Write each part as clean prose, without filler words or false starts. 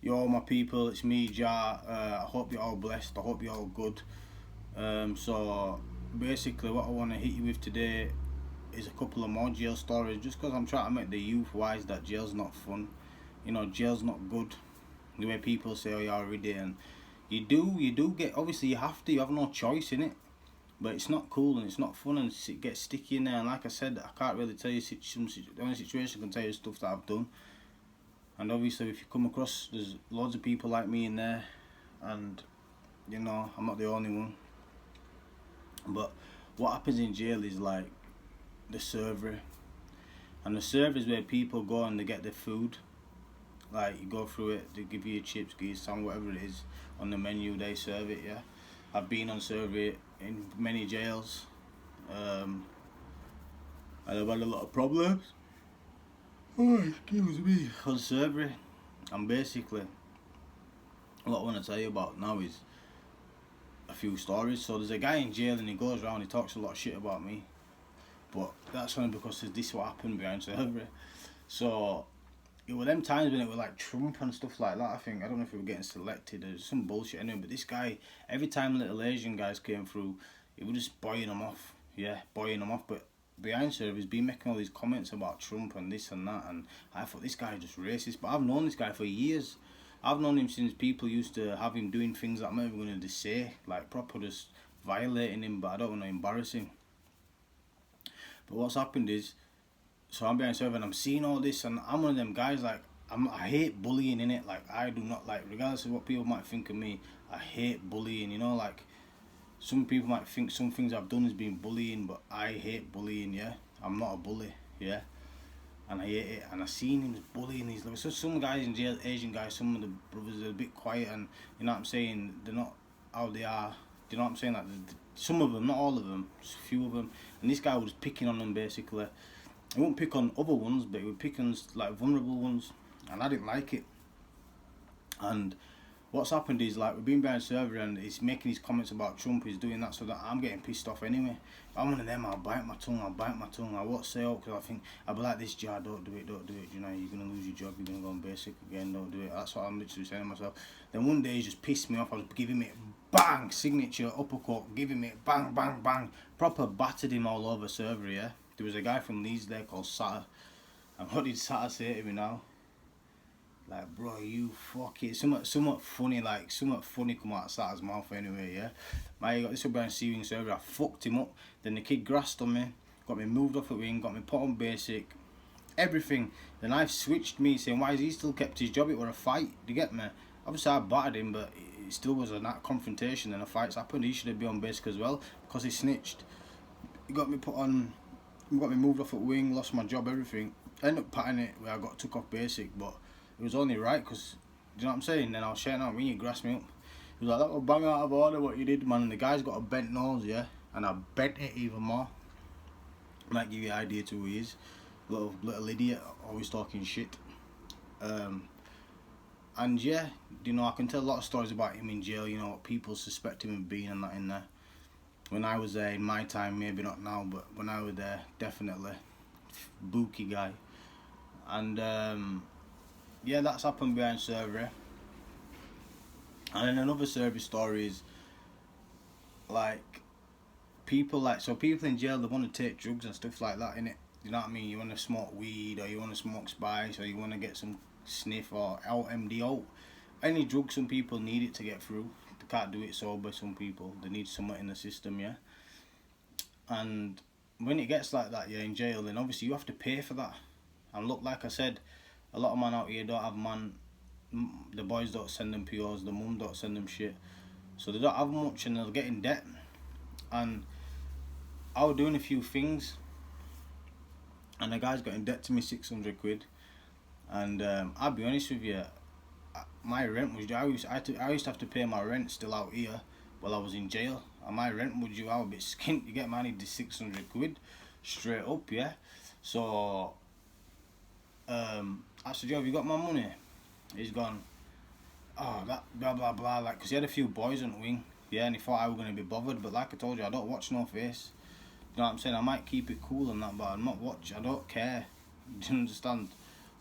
Yo, my people, it's me, Jar. I hope you're all blessed. I hope you're all good. So, basically, what I want to hit you with today is a couple of more jail stories, just because I'm trying to make the youth wise that jail's not fun. You know, jail's not good. The way people say, oh, you're already, and you do get, obviously, you have no choice in it. But it's not cool and it's not fun and it gets sticky in there. And like I said, I can't really tell you the only situation I can tell you is stuff that I've done. And obviously, if you come across, there's loads of people like me in there, and you know, I'm not the only one. But what happens in jail is like the servery, and the server is where people go and they get their food. Like you go through it, they give you your chips, give you some whatever it is on the menu, they serve it. Yeah, I've been on servery in many jails, and I've had a lot of problems. Oh, excuse me. On servery, and basically, what I want to tell you about now is a few stories. So there's a guy in jail and he goes around, he talks a lot of shit about me, but that's only because this what happened behind servery. So it were them times when it was like Trump and stuff like that. I don't know if we were getting selected or some bullshit anyway. But this guy, every time little Asian guys came through, he was just boying them off. Yeah, boying them off. But behind server, he's been making all these comments about Trump and this and that, and I thought this guy is just racist. But I've known this guy for years. I've known him since people used to have him doing things that I'm not even going to say, like proper just violating him, but I don't want to embarrass him. But what's happened is, so I'm behind server and I'm seeing all this, and I'm one of them guys like I hate bullying in it. Like I do not like, regardless of what people might think of me, I hate bullying. You know, like some people might think some things I've done has been bullying, but I hate bullying. Yeah, I'm not a bully. Yeah, and I hate it. And I seen him bullying these. So some guys in jail, Asian guys, some of the brothers are a bit quiet, and you know what I'm saying. They're not how they are. Do you know what I'm saying? Like some of them, not all of them, just a few of them. And this guy was picking on them basically. He won't pick on other ones, but he would pick on like vulnerable ones, and I didn't like it. And what's happened is like we've been behind server and he's making these comments about Trump, he's doing that, so that I'm getting pissed off anyway. If I'm one of them, I'll bite my tongue, I won't say out because I think I'll be like this, Jar, don't do it, you know, you're going to lose your job, you're going to go on basic again, don't do it. That's what I'm literally saying to myself. Then one day he just pissed me off. I was giving me bang, signature, uppercut, giving me bang, bang, bang, proper battered him all over server, yeah. There was a guy from Leeds there called Sata, and what did Sata say to me now? Like, bro, you fuck it. Somewhat funny, like, somewhat funny come out of Sata's mouth anyway, yeah? I got this up behind Searing server, I fucked him up. Then the kid grassed on me, got me moved off the wing, got me put on basic, everything. Then I've switched me, saying, why has he still kept his job? It were a fight, do you get me? Obviously, I battered him, but it still was a confrontation and a fight's happened. He should have been on basic as well, because he snitched. He got me moved off at wing, lost my job, everything. I ended up patting it where I got took off basic, but it was only right because, do you know what I'm saying? Then I was shouting out when you grassed me up. He was like, that was bang out of order what you did, man. And the guy's got a bent nose, yeah? And I bent it even more. Might give you an idea to who he is. Little idiot, always talking shit. And yeah, you know, I can tell a lot of stories about him in jail, you know, what people suspect him of being and that in there. When I was there, in my time, maybe not now, but when I was there, definitely. Bookie guy. And yeah, that's happened behind server. And then another service story is like people in jail, they want to take drugs and stuff like that, innit? You know what I mean? You want to smoke weed, or you want to smoke spice, or you want to get some sniff or LMD out. Any drug, some people need it to get through. They can't do it sober, some people. They need something in the system, yeah? And when it gets like that, yeah, in jail, then obviously you have to pay for that. And look, like I said, a lot of man out here don't have the boys don't send them POs, the mum don't send them shit. So they don't have much and they'll get in debt. And I was doing a few things and the guy's got in debt to me 600 quid. And I'll be honest with you, my rent was, I used to have to pay my rent still out here while I was in jail. And my rent was due, I was a bit skint, you get me, I needed 600 quid straight up, yeah. So I said, yo, have you got my money? He's gone, oh, that blah blah blah, like, because he had a few boys on the wing, yeah, and he thought I was going to be bothered, but like I told you, I don't watch no face. You know what I'm saying? I might keep it cool and that, but I'm not I don't care. Do you understand?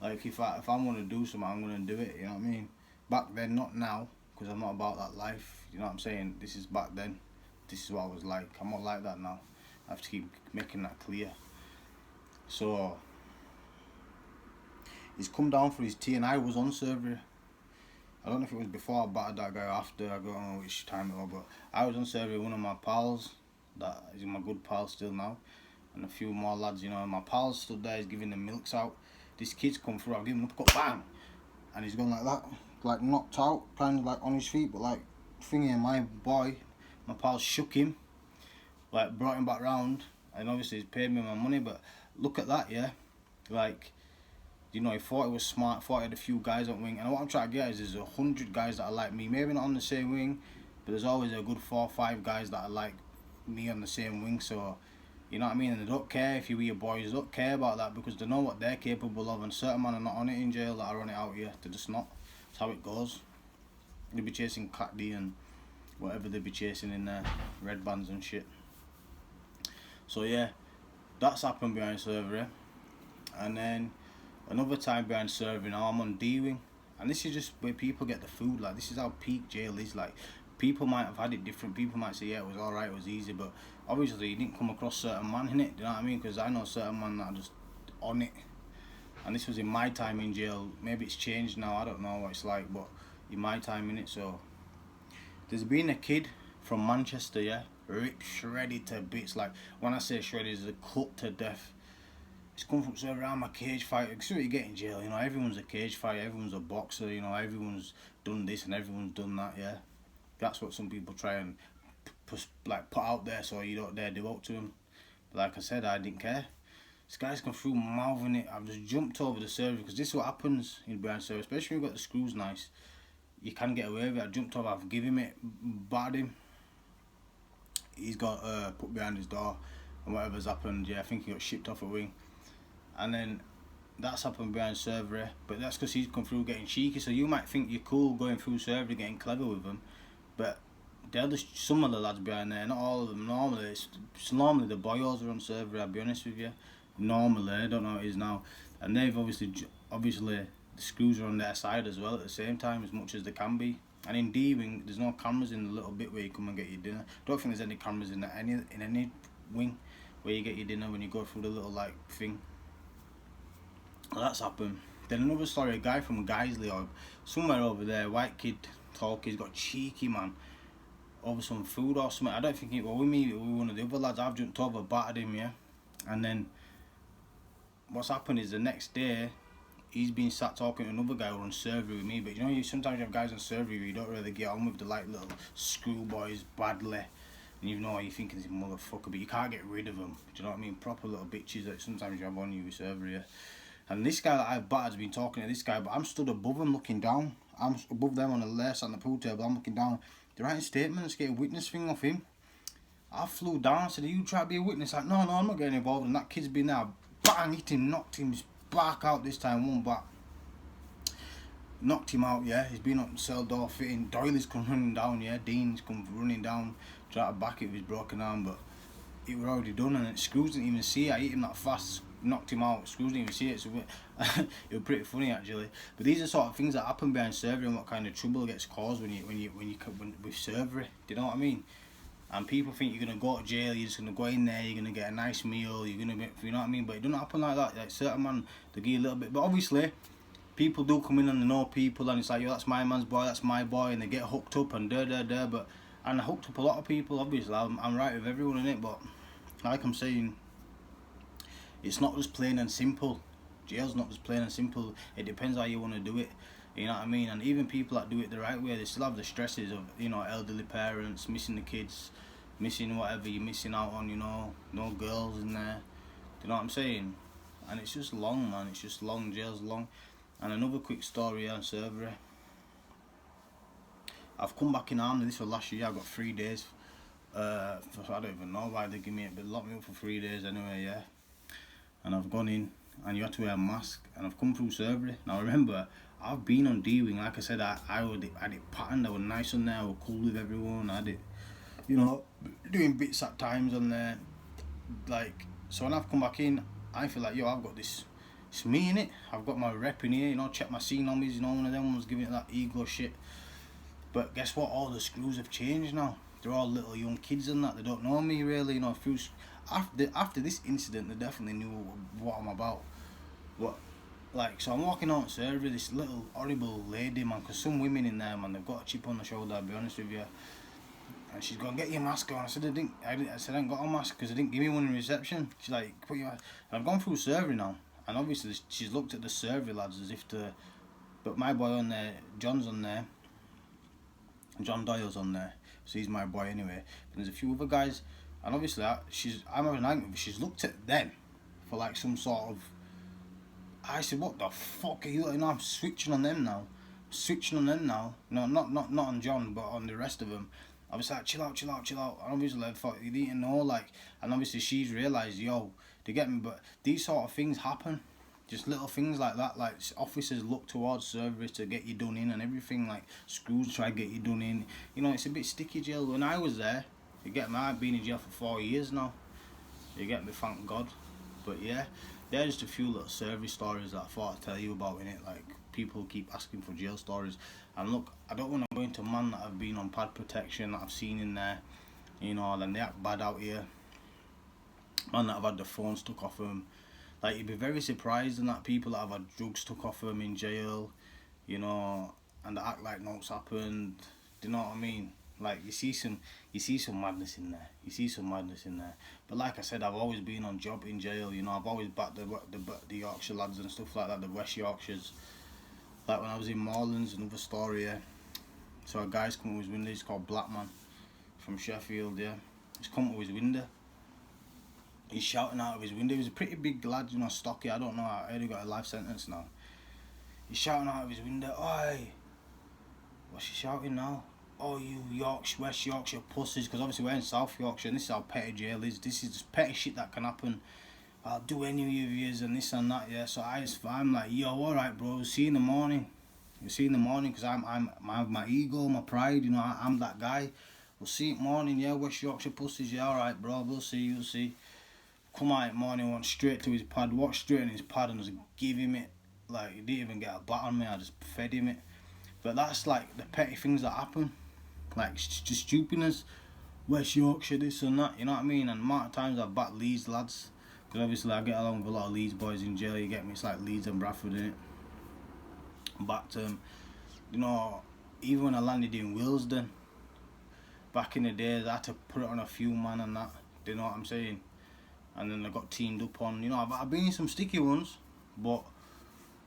Like, if I want to do something, I'm going to do it, you know what I mean? back then, not now, because I'm not about that life. You know what I'm saying? This is back then. This is what I was like. I'm not like that now. I have to keep making that clear. So he's come down for his tea, and I was on surgery. I don't know if it was before I battered that guy or after. I don't know which time it was, but I was on survey with one of my pals, that is my good pal still now, and a few more lads, you know. My pal stood there, he's giving the milks out. This kid's come through, I'll give him an uppercut, bang! And he's gone like that, like knocked out, kind of like on his feet, but like thingy, and my pal shook him, like brought him back round, and obviously he's paid me my money, but look at that, yeah? Like, you know, he thought he was smart, thought he had a few guys on wing. And what I'm trying to get is there's 100 guys that are like me. Maybe not on the same wing, but there's always a good 4 or 5 guys that are like me on the same wing. So, you know what I mean? And they don't care if you were your boys. They don't care about that because they know what they're capable of. And certain men are not on it in jail that are on it out here. They're just not. That's how it goes. They'll be chasing Cat D and whatever they be chasing in their red bands and shit. So, yeah, that's happened behind surgery. And then another time behind serving, I'm on D-wing, and this is just where people get the food. Like, this is how peak jail is. Like, people might have had it different. People might say, yeah, it was alright, it was easy, but obviously you didn't come across certain man in it. Do you know what I mean? Because I know certain man that are just on it, and this was in my time in jail. Maybe it's changed now, I don't know what it's like, but in my time in it. So there's been a kid from Manchester, yeah, ripped, shredded to bits. Like, when I say shredded, it's a cut to death. He's come from serve around my cage fighter. See what you get in jail, you know. Everyone's a cage fighter, everyone's a boxer, you know. Everyone's done this and everyone's done that, yeah. That's what some people try and put out there so you don't dare do out to him. But like I said, I didn't care. This guy's come through mouthing it. I've just jumped over the server because this is what happens in behind server, especially when you've got the screws nice. You can get away with it. I jumped over, I've given him it, battered him. He's got put behind his door and whatever's happened. Yeah, I think he got shipped off a wing. And then that's happened behind surgery, but that's because he's come through getting cheeky. So you might think you're cool going through surgery, getting clever with them, but they're just some of the lads behind there, not all of them. Normally, it's normally the boyos are on surgery. I'll be honest with you. Normally, I don't know how it is now, and they've obviously the screws are on their side as well at the same time, as much as they can be. And in D-wing, there's no cameras in the little bit where you come and get your dinner. Don't think there's any cameras in any wing where you get your dinner when you go through the little like thing. Well, that's happened. Then another story, a guy from Guiseley or somewhere over there, white kid talk, he's got cheeky, man, over some food or something. I don't think it was with me, it was one of the other lads. I've jumped over, battered him, yeah. And then what's happened is the next day, he's been sat talking to another guy who on surgery with me. But you know, sometimes you have guys on surgery where you don't really get on with the like little schoolboys badly. And you know, you're thinking this motherfucker, but you can't get rid of them. Do you know what I mean? Proper little bitches that sometimes you have on you with surgery, yeah. And this guy that I've battered's been talking to this guy, but I'm stood above him looking down. I'm above them on the left on the pool table, I'm looking down. They're writing statements, get a witness thing off him. I flew down, I said, you try to be a witness? Like, no, I'm not getting involved. And that kid's been there, bang, hit him, knocked him back out this time, one back. Knocked him out, yeah. He's been on cell door fitting. Doyley's come running down, yeah. Dean's come running down, tried to back it with his broken arm, but it was already done, and Screws didn't even see it. I hit him that fast, knocked him out. Screws didn't even see it, so it was pretty funny actually. But these are sort of things that happen behind surgery and what kind of trouble gets caused when with surgery. Do you know what I mean? And people think you're gonna go to jail, you're just gonna go in there, you're gonna get a nice meal, you're gonna you know what I mean? But it doesn't happen like that. Like certain man, they give you a little bit. But obviously, people do come in and they know people, and it's like, yo, that's my man's boy, that's my boy, and they get hooked up and But and I hooked up a lot of people. Obviously, I'm right with everyone in it, but like I'm saying, it's not just plain and simple. Jail's not just plain and simple. It depends how you want to do it. You know what I mean? And even people that do it the right way, they still have the stresses of, you know, elderly parents, missing the kids, missing whatever you're missing out on, you know, no girls in there. Do you know what I'm saying? And it's just long, man. It's just long. Jail's long. And another quick story on surgery. I've come back in army. This was last year. I got 3 days. I don't even know why they give me it, but locked me up for 3 days anyway, yeah. And I've gone in, and you had to wear a mask, and I've come through surgery. Now remember, I've been on D-wing, like I said, I had it patterned, I was nice on there, I was cool with everyone, I had it, you know, doing bits at times on there, like, so when I've come back in, I feel like, yo, I've got this it's me in it. I've got my rep in here, you know, check my scene on me, you know, one of them ones giving it that ego shit. But guess what? All the screws have changed now. They're all little young kids and that. They don't know me really, you know. After this incident, they definitely knew what I'm about. What, like, so I'm walking out on server, this little horrible lady, man, because some women in there, man, they've got a chip on the shoulder, I'll be honest with you. And she's going, get your mask on. I said, I said, I ain't got a mask because they didn't give me one in reception. She's like, put your mask. And I've gone through survey now. And obviously she's looked at the survey lads as if to, but my boy on there, John's on there. John Doyle's on there. So he's my boy anyway. And there's a few other guys. And obviously I'm having an argument with her. She's looked at them for like some sort of, I said, what the fuck are you, you know, I'm switching on them now. No, not on John, but on the rest of them. I was like, chill out. And obviously I thought, you didn't know, like, and obviously she's realised, yo, they get me, but these sort of things happen. Just little things like that, like officers look towards service to get you done in and everything, like schools try to get you done in. You know, it's a bit sticky jail. When I was there, you get me, I've been in jail for 4 years now. You get me, thank God. But yeah, there's just a few little service stories that I thought I'd tell you about in it. Like, people keep asking for jail stories. And look, I don't want to go into man that I've been on pad protection that I've seen in there, you know, and they act bad out here. Man that I've had the phone stuck off them. Like, you'd be very surprised in that people that have had drugs took off them in jail, you know, and they act like nothing's happened. Do you know what I mean? Like, you see some madness in there. But like I said, I've always been on job in jail, you know. I've always backed the Yorkshire lads and stuff like that, the West Yorkshires. Like when I was in Morelands, another story, yeah. So a guy's come with his window, he's called Blackman, from Sheffield, yeah. He's come with his window. He's shouting out of his window. He was a pretty big lad, you know, stocky. I don't know. I heard he got a life sentence now. He's shouting out of his window, oi! What's he shouting now? Oh, you West Yorkshire pussies. Because obviously we're in South Yorkshire and this is how petty jail is. This is just petty shit that can happen. I'll do any of yours and this and that, yeah. So I'm like, yo, alright, bro. See you in the morning. You'll see you in the morning because I'm my ego, my pride, you know, I'm that guy. We'll see you in the morning, yeah. West Yorkshire pussies, yeah, alright, bro. We'll see, you'll see. Come out in the morning, went straight to his pad, walked straight in his pad and just give him it. Like, he didn't even get a bat on me, I just fed him it. But that's like the petty things that happen. Like, just stupidness. West Yorkshire, this and that, you know what I mean? And the amount of times I've backed Leeds lads. Because obviously I get along with a lot of Leeds boys in jail, you get me? It's like Leeds and Bradford, innit? Backed you know, even when I landed in Willesden, back in the days, I had to put it on a few man and that. Do you know what I'm saying? And then I got teamed up on, you know, I've been in some sticky ones, but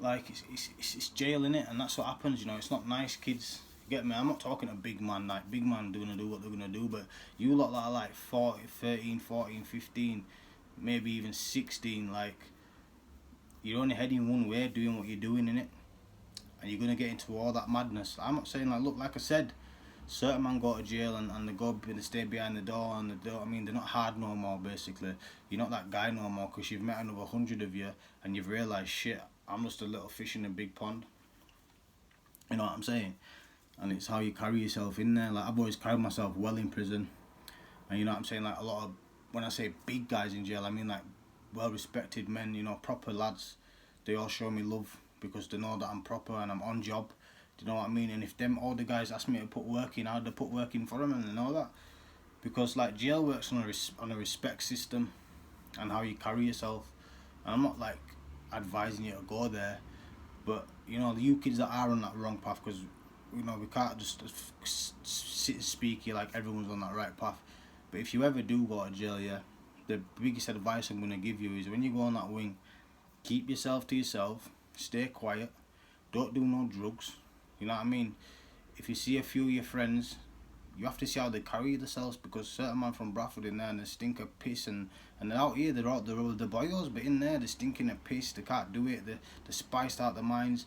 like it's jail, innit? And that's what happens, you know. It's not nice, kids. You get me? I'm not talking to big man, like big man gonna do what they're gonna do, but you lot that are like 13, 14, 15, maybe even 16, like you're only heading one way, doing what you're doing, innit? And you're gonna get into all that madness. I'm not saying, like, look, like I said, certain man go to jail and they stay behind the door and I mean, they're not hard no more, basically. You're not that guy no more because you've met another 100 of you and you've realised, shit, I'm just a little fish in a big pond. You know what I'm saying? And it's how you carry yourself in there. Like, I've always carried myself well in prison. And you know what I'm saying? Like, a lot of, when I say big guys in jail, I mean like well-respected men, you know, proper lads. They all show me love because they know that I'm proper and I'm on job. Do you know what I mean? And if them older guys ask me to put work in, I'd put work in for them, and they know that. Because like jail works on a respect system and how you carry yourself. And I'm not like advising you to go there, but you know, you kids that are on that wrong path, because you know we can't just sit and speak here like everyone's on that right path. But if you ever do go to jail, yeah, the biggest advice I'm gonna give you is when you go on that wing, keep yourself to yourself, stay quiet, don't do no drugs. You know what I mean? If you see a few of your friends, you have to see how they carry themselves, because certain man from Bradford in there and they stink of piss, and they're out here, they're the boys, but in there they're stinking of piss, they can't do it, they're spiced out their minds.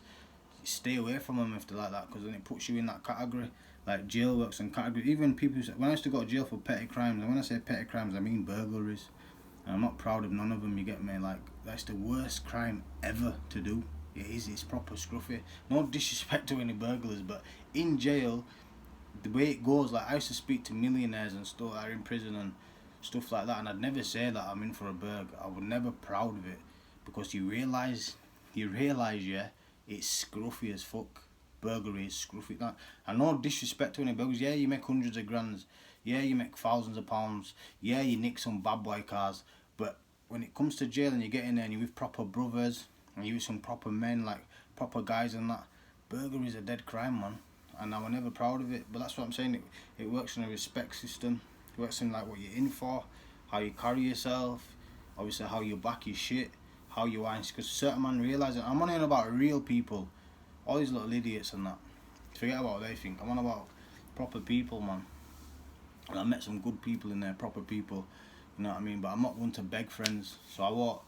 Stay away from them if they're like that, because then it puts you in that category. Like jail works in category. Even people say, when I used to go to jail for petty crimes, and when I say petty crimes I mean burglaries, and I'm not proud of none of them, you get me? Like, that's the worst crime ever to do. It is, it's proper scruffy. No disrespect to any burglars, but in jail, the way it goes, like I used to speak to millionaires and stuff that are in prison and stuff like that, and I'd never say that I'm in for a burg. I was never proud of it, because you realise you realise, yeah, it's scruffy as fuck. Burglary is scruffy. That, and no disrespect to any burglars. Yeah, you make hundreds of grands. Yeah, you make thousands of pounds. Yeah, you nick some bad boy cars. But when it comes to jail and you get in there and you're with proper brothers and you're with some proper men, like proper guys and that, burglary is a dead crime, man. And I was never proud of it. But that's what I'm saying. It works in a respect system. It works in like what you're in for, how you carry yourself, obviously how you back your shit, how you are. Because certain man realise it. I'm only on about real people. All these little idiots and that. Forget about what they think. I'm on about proper people, man. And I met some good people in there, proper people. You know what I mean? But I'm not going to beg friends. So I won't